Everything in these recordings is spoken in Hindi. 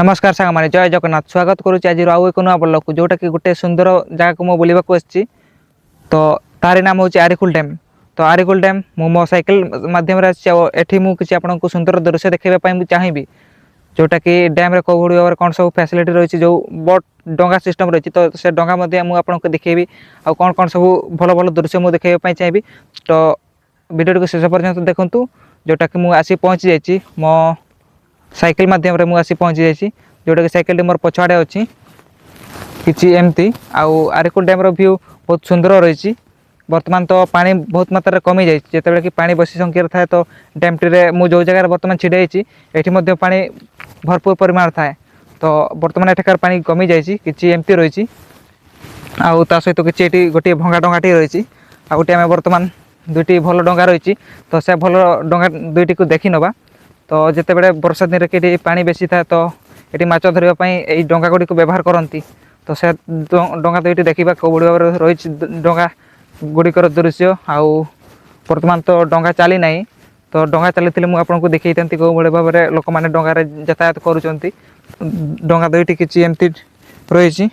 नमस्कार सांग मैंने जय जगन्नाथ स्वागत करुच्ची आज आउ एक नुआ ब्लॉग को जोटा कि गोटे सुंदर जगह को बुलवा आसी तो तारी नाम हूँ आरिकुल डैम। तो आरिकुल डैम मो साइकिल मध्यम एठी मुझे आपको सुंदर दृश्य देखापी चाहिए जोटा कि डैम रे कौ भाव कौन सब फैसिलिटी रही जो बोट डंगा सिस्टम रही तो से डंगा आपको देखेबी आ कौन कौन सब भल भल दृश्य मुझे देखापी चाहिए। तो वीडियो को शेष पर्यंत देखूँ जोटा कि मुझे आसी पहुँची जाइए मो साइकिल माध्यम रे मुझे पहुँची जाइए जोटा कि साइकिल मोर पछाड़े अच्छी किसी एमती आउ आरिकुल डैम व्यू बहुत सुंदर रही। बर्तमान तो पानी बहुत मात्रा कमी जाए जिते कि पानी बसी संख्यार थाए तो डैम टी मुझे जगह बर्तमान छिड़ाई ये पानी भरपूर परिमाण थाए तो बर्तमान एठाकार पानी कमी जाए कि एमती रही आउ ता सहित किसी गोटे भंगा डंगाटी रही आ गोटे आम बर्तमान दुईटी भल डंगा रही तो से भल डंगा दुईटी को देखी नवा। तो जिते बड़े वर्षा दिन कि पानी बेसी था तो ये माछ धरवाई यही डंगा गुड़ी को व्यवहार करती तो से डंगा दुईटी देखा कौ भाव रही डंगा गुड़िकर दृश्य आउ बर्तमान तो डंगा चली ना तो डंगा चली मुझे देखी था कौ भाव में लोक मैंने डंगार यातायात करुँच डंगा दुईटी किसी एमती रही।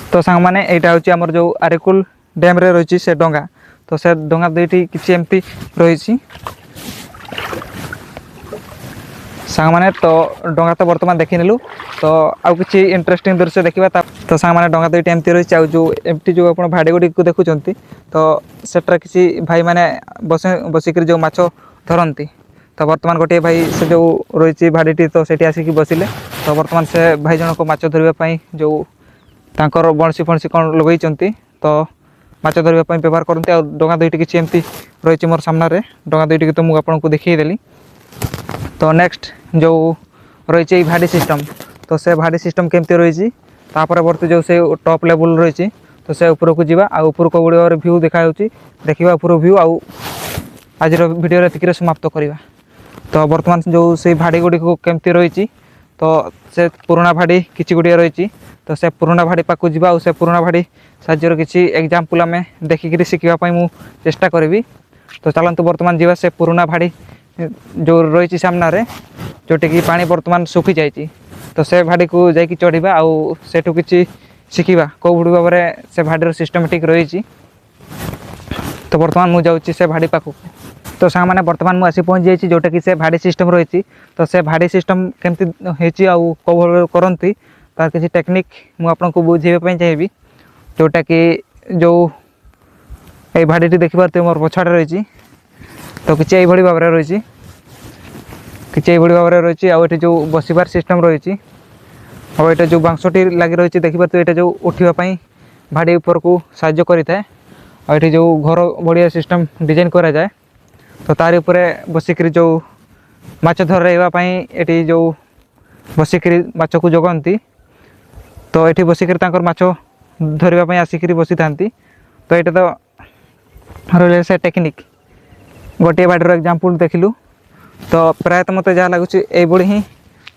तो सांग मैंने यहाँ हूँ आमर जो आरिकुल डैम रे रही से डंगा तो से डंगा दुईटी किसी एमती रही सांग मैंने तो डंगा तो बर्तमान देखी नेलु तो आउ किसी इंटरेस्टिंग दृश्य देखा तो सांग मैंने डंगा दुईटी एमती रही आउ जो एमती जो आप भाड़ी गुड़ी को देखुं तो सेटा किसी भाई मैंने बसिक जो माछ धरती तो बर्तमान गोटे भाई से जो रही भाड़ीटी तो सेठी आसिक बसिले तो बर्तमान से भाई जनक माछ धरवाई जो तांकर बंशी फणसी कौन लगे तो माछ धरवाई व्यवहार करते आ डंगा दुईटी किसी एमती रही मोर सामने डंगा दुईटी तो मुझे आपको देखीदेली। तो नेक्स्ट जो रही भाड़ी सिस्टम तो से भाड़ी सिस्टम केमती रही परवर्ती जो से टॉप लेवल रही तो से ऊपर को जावा आ ऊपर को गुड़ व्यू देखा देखा ऊपर व्यू आउ आज वीडियो एतिक समाप्त करवा। तो बर्तमान जो से भाड़ी गुड़ी को केमती रही तो से पुराना भाड़ी किसी गुड़िया रही तो से पुराना भाड़ी पाक जा से पुराना भाड़ी साज्यर किसी एग्जाम्पल आम देखिक शिखापी मुझे चेष्टा करी। तो चलतु बर्तमान जावा से पुराना भाड़ी जो रही सामने जोटी कि पानी बर्तमान सुखी जाइए तो से भाड़ी को जाकि चढ़ा आउ सेठू किसी शिखा कौ भाव में से भाड़ीर सिस्टमेटिक रही। तो बर्तमान मुझे जाऊँगी से भाड़ी पाखक तो सांग मैंने बर्तमान मुझे आसी पहुँच जाइए जोटा कि से भाड़ी सिस्टम रही तो से भाड़ी सिस्टम केमती आउ कौ भाव करती तार किसी टेक्निक मुझे आपको बुझाइवाई चाहिए जोटा कि जो ये भाड़ीटी देखिए मोर पछाड़े रही तो किसी यही भाव में रही किसी यही भाव में रही आठ जो बसबार सिस्टम रही और ये जो बांसटी लगी रही देखिए ये जो उठापी भाड़ी ऊपर को साहाय्य करें और ये जो घर बढ़िया सिस्टम डिजाइन करा जाए तो तार उपरे बसिक जो माछ धरवाई ये जो बसिक माछ को जगती तो ये बसिक माछ धरवाई आसिक बसी था तो ये तो रही से टेक्निक गोटे भाड़ीर एग्जाम्पल देखिलु तो प्रायतः मत जहाँ लगुच ये ही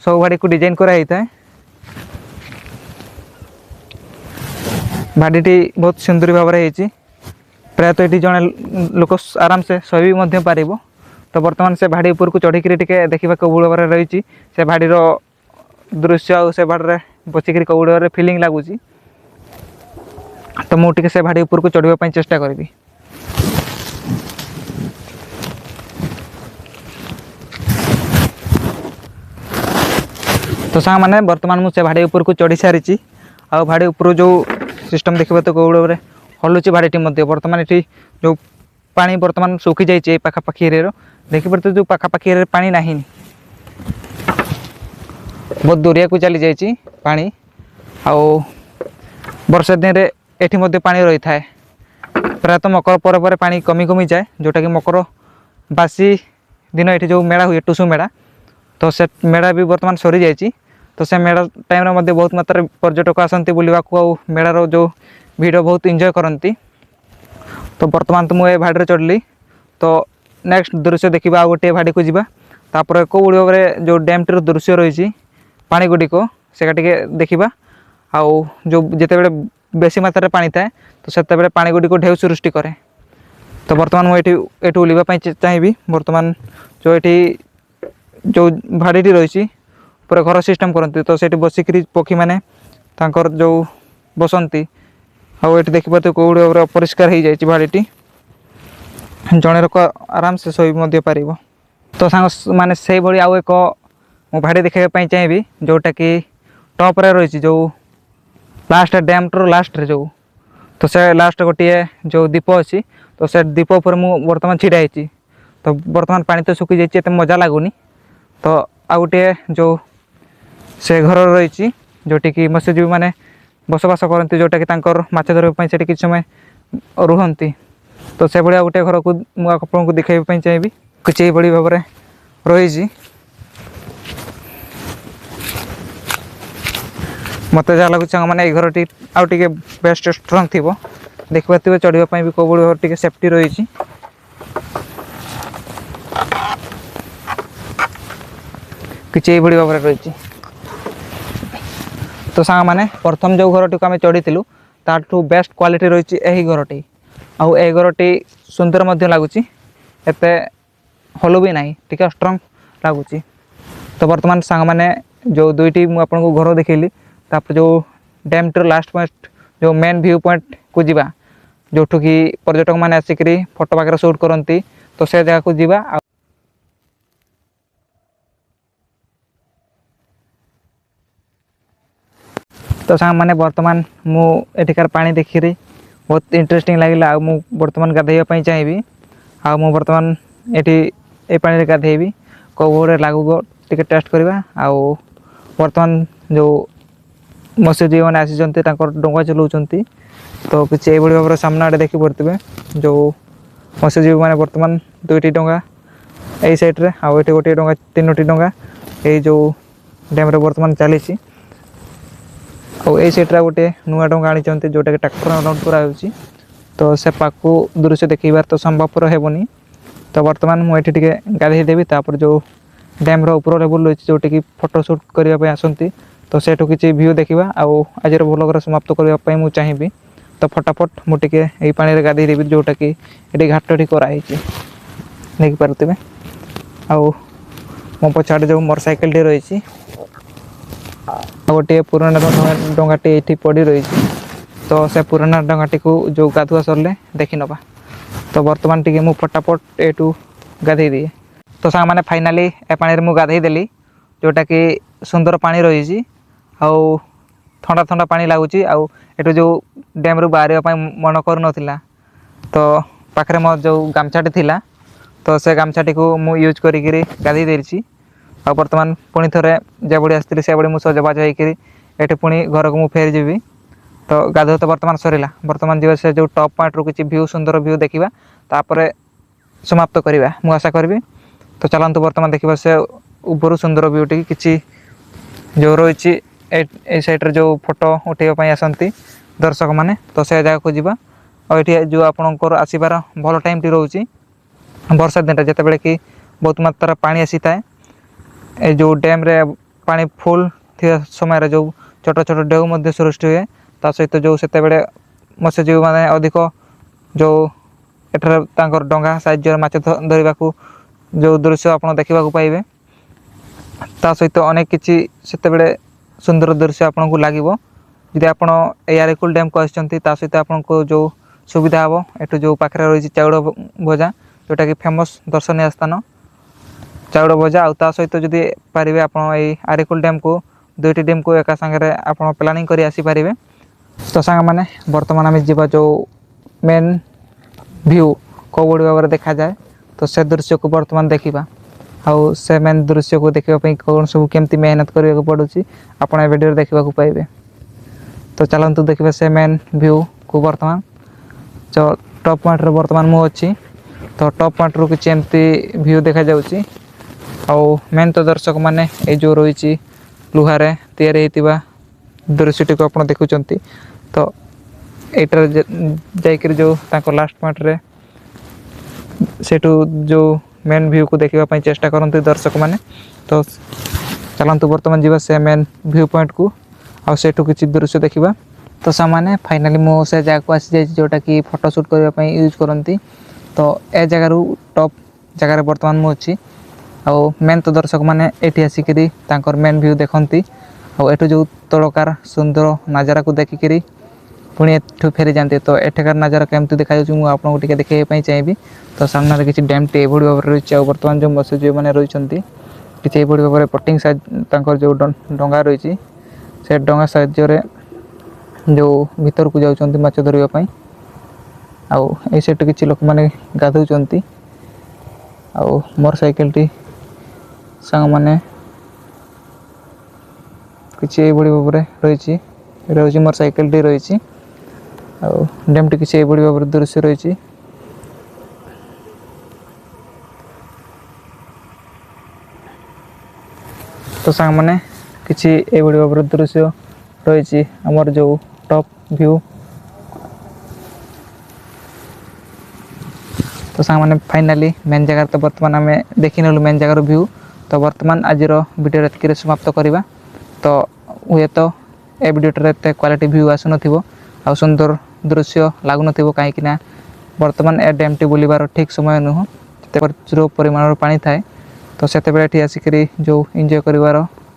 सब भाड़ी को डिजाइन कराई था। भाड़ीटी बहुत सुंदर भाव में प्रायतः ये जड़े लोक आराम से शोभी पार। तो बर्तमान से भाड़ी ऊपर को चढ़ी टे देखा कौ भाव में रही से भाड़ीर दृश्य आ से भाड़े बसिक कौ भाव में फिलिंग लगुच तो मुझे से भाड़ी ऊपर को चढ़ापी चेष्टा करी। तो सांग मैंने बर्तमान मुझे भाड़ी ऊपर को चढ़ी सारी आ भाड़ी ऊपर जो सिस्टम देखा तो कौ भाव में हलुची भाड़ीटी बर्तमान ये जो पानी बर्तमान सुखी जाइए पाखापाखि एरिया देखिए जो पाखापाखि एरिया पानी ना बहुत दूरिया को चली जाइए पानी आउ वर्षा दिन में ये पानी रही था प्रायतः मकर पर पानी कमी कमी जाए जोटा कि मकर बासी दिन ये जो मेला हुए टुसु मेला तो से मेला भी बर्तमान सरी जाइए तो से मेला टाइम बहुत मात्रा पर्यटक आसती बुलवा को मेलार जो भीड़ बहुत एंजॉय करती। तो बर्तमान तो मुझे भाड़ी चढ़ली तो नेक्स्ट दृश्य देखा आ गोटे भाड़ी को जापर कौ भाव में जो डैम टीर दृश्य रही पानी गुड़िक से देखा आउ जो जिते बड़े बेसी मात्रा पानी थाए तो से पानी गुड़ी को ढेउ सृष्टि करे। तो बर्तमान मुझे ये ओल्लैवाई चाहिए। बर्तमान जो ये जो भाड़ी रही पूरा घर सिस्टम करती तो से बसिक पक्षी मैंने जो बसंती आउ ये देखिए तो कौड़ी भाव अपरिष्कार हो जाए भाड़ी जड़े लोक आराम से शोई पार। तो सांग मैंने से भाई आउ एक मु भाड़ी देखापी चाहिए जोटा कि टॉप रे रही जो लास्ट डैम टू लास्ट रे जो तो से लास्ट गोटे जो दीप अच्छी तो से दीप पर मु बर्तमान छिड़ा होती। तो बर्तमान पानी तो सुखी जाइए मजा लगुनि। तो आउ गोटे जो से घर रही जोटी कि मत्स्यजीवी मैंने बसवास करती जोटा कि माछ धरवाई से किसी समय रुहंती। तो से भाया गोटे घर को मुझे देखापी चाहिए किसी यही भाव में रही। मत जहाँ लगुच मैंने घर टी आउ टे बेस्ट स्ट्रंग थी देखा चढ़ापी भी कौड़ी भाव टे सेफ्टी रही। किसी यही भाव में रही। तो सांग मैंने प्रथम जो घर टी आम चढ़ी ताठू बेस्ट क्वालिटी रही यही घरटी आउ ए घरटी सुंदर लगुच एत हलु भी ना टी स्ट्रंग लगुच। तो बर्तमान सांग मैंने जो दुईटी मुझे घर देखली तापर जो डैम टू लास्ट पॉइंट जो मेन व्यू पॉइंट को जीवा जोठू कि पर्यटक मैंने आसिक फोटो वगैरह शूट करती तो से जगह को जीवा। तो सांग मैंने बर्तमान मुझे पानी देखी बहुत इंटरेस्टिंग लगे मु बर्तमान गाधेवाई चाहिए मु बर्तमान ये पानी गाधेबी कौ भाव लगू टे टेस्ट करवा। आउ बर्तमान जो मत्स्यजीवी मैंने आसी डोंगा चलाऊँच तो किसी यही भाव में सामना आड़े देखी पड़े जो मत्स्यजीवी मैंने बर्तमान दुईटी डोंगा यही साइड्रे आउ ये गोटे डोंगा तीनोटी डोंगा ये जो डैम बर्तमान चली आई साइड्रे गोटे नुआ डोंगा आनी जोटा कि ट्रैक्टर लोड कराऊँच। तो से पाकू दृश्य देखार तो संभवपर हेबनी। तो बर्तमान मुझे टे गाधेदेवी तापर जो डैम ऊपर लेवल रही जोटी कि फोटो शूट करने आसती तो सेठू किसी व्यू देखा आउ आज व्लॉग समाप्त करने मुझे चाहिए। तो फटाफट मुझे यही पानी गाधेदेवी जोटा कि ये घाटी कराई देखिपे आउ मो पछाड़े जो मोटरसाइकेल टी रही गोटे पुराना डोंगाटी ये पड़ी रही। तो से पुराना डोंगाटी को जो गाधुआ सरले देखी नवा। तो बर्तमान टी मु फटाफट एटू गाधे दिए। तो सांग मैंने फाइनाली ए पानी में गाधे देली जोटा कि सुंदर पानी रही आउ ठंडा ठंडा पानी लगुच। आउ एटू जो डैम रू बाहर मन कर ना तो पाखे मो जो गामछाटी थिला तो से गामछाटी को मु यूज करी गाधे देसी। आ बर्तमान पुणी थे जो बड़ी आसती से बड़ी मुझे सजबाज होती पुणी घर को मुझे फेरी जी। तो गाधो तो बर्तमान सरला बर्तमान जी से जो टॉप पॉइंट रू किसी व्यू सुंदर व्यू देखा तापर समाप्त करवा मुझे आशा करी। तो चलतु बर्तमान देखा से ऊपर सुंदर व्यू टी किसी जो रही साइड्रे जो फोटो उठाई आसती दर्शक मैंने तो से जगह को जीवा। और ये जो आपंकर आसबार भल टाइम टी रोचे वर्षा दिन जिते बड़े कि बहुत मात्रा पानी आसी थाए ए जो डैम रे पानी फुल थी समय जो छोट छोट ढेउ सृष्टि हुए ता सहित जो से मत्स्यजीवी मैंने अधिक जो एठार डंगा साहाय्य माछ धरने को जो दृश्य आप देखा पाइबे ता सहित अनेक किसी से सुंदर दृश्य आपन को लगे जदि आप एयारेकुल डैम को आसती सहित आपन को जो सुविधा हम एठू जो पाखे रही चाउड़ भजा जोटा कि फेमस दर्शनीय स्थान चाउड़ भजा आ सहित जदि पारे आप आरेकुल डैम को दुईटी डैम को एका सांगे आप प्लानिंग कर आसीपारे। तो सांग मैंने बर्तमान आम जा जो मेन व्यू कौड़ी भाव में देखा जाए तो से दृश्य को बर्तमान देखा आउ से मेन दृश्य को देखापी कौन सब केमती मेहनत करने को पड़ुची आप वीडियो देखा पाइबे। तो चलतु देखिए से मेन व्यू को बर्तमान जो टॉप पॉइंट रे बर्तमान मु अच्छी। तो टॉप पॉइंट रू किसी एमती व्यू देखा जाउची आउ मेन तो दर्शक मैंने ये जो रही लुहार तैयारी होता दृश्यटी को आप देखुंत। तो यार जाकर जो लास्ट पॉइंट रे सेठू जो मेन व्यू को देखापी चेष्टा करते दर्शक मैंने। तो चलतु बर्तमान जीवा से मेन व्यू पॉइंट को आउ सेठू किसी दृश्य देखा। तो सामाने फाइनाली मो से जगह को आसी जाए जोटा कि फोटोशूट करने यूज करती। तो ए जगार टॉप जगार बर्तमान मु अच्छी आउ मेन तो दर्शक मैंने ये आसिक मेन व्यू देखती आठ जो तलकार सुंदर नजारा को देखिकी पुणी एठू फेरी जाते। तो एठार नजारा केमती देखा आपको देखा चाहिए। तो सामने किसी डैम टे भाव रही है बर्तमान जो मत्स्यजीवी मैंने रही किसी भाव में पटिंग साइज जो डंगा रही से डंगा साहाय्य जो भीतर को जाऊँच माछ धरवाई आउ सेठ किसी लोक मैंने गाधौंट आउ मोर साइकेल टी सांग मैंने किसी भाव में रही मोर साइकेल टी रही डैम टी किसी भाव दृश्य रही। तो सांग मैंने किसी भाव दृश्य रही आमर जो टॉप व्यू। तो सांग मैंने फाइनाली मेन जगह तो बर्तमान आम देखी नलु मेन जगार व्यू। तो बर्तमान आज वीडियो एतिक समाप्त करवा। तो हुए तो ए वीडियोटे एत क्वालिटी व्यू आसुन आ सुंदर दृश्य लगुन कहीं बर्तमान ए डैम टी बुलबार ठीक समय नुह प्रचुर परिमाण पानी थाए। तो से आसिक जो एंजॉय कर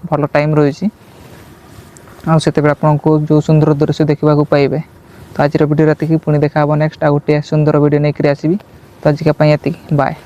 भल टाइम रही से आपको जो सुंदर दृश्य देखा पाइबे। तो आज वीडियो राति पुणी देखा नेक्स्ट आ गोटे सुंदर वीडियो नहीं आसबि। तो आजिका ये बाय।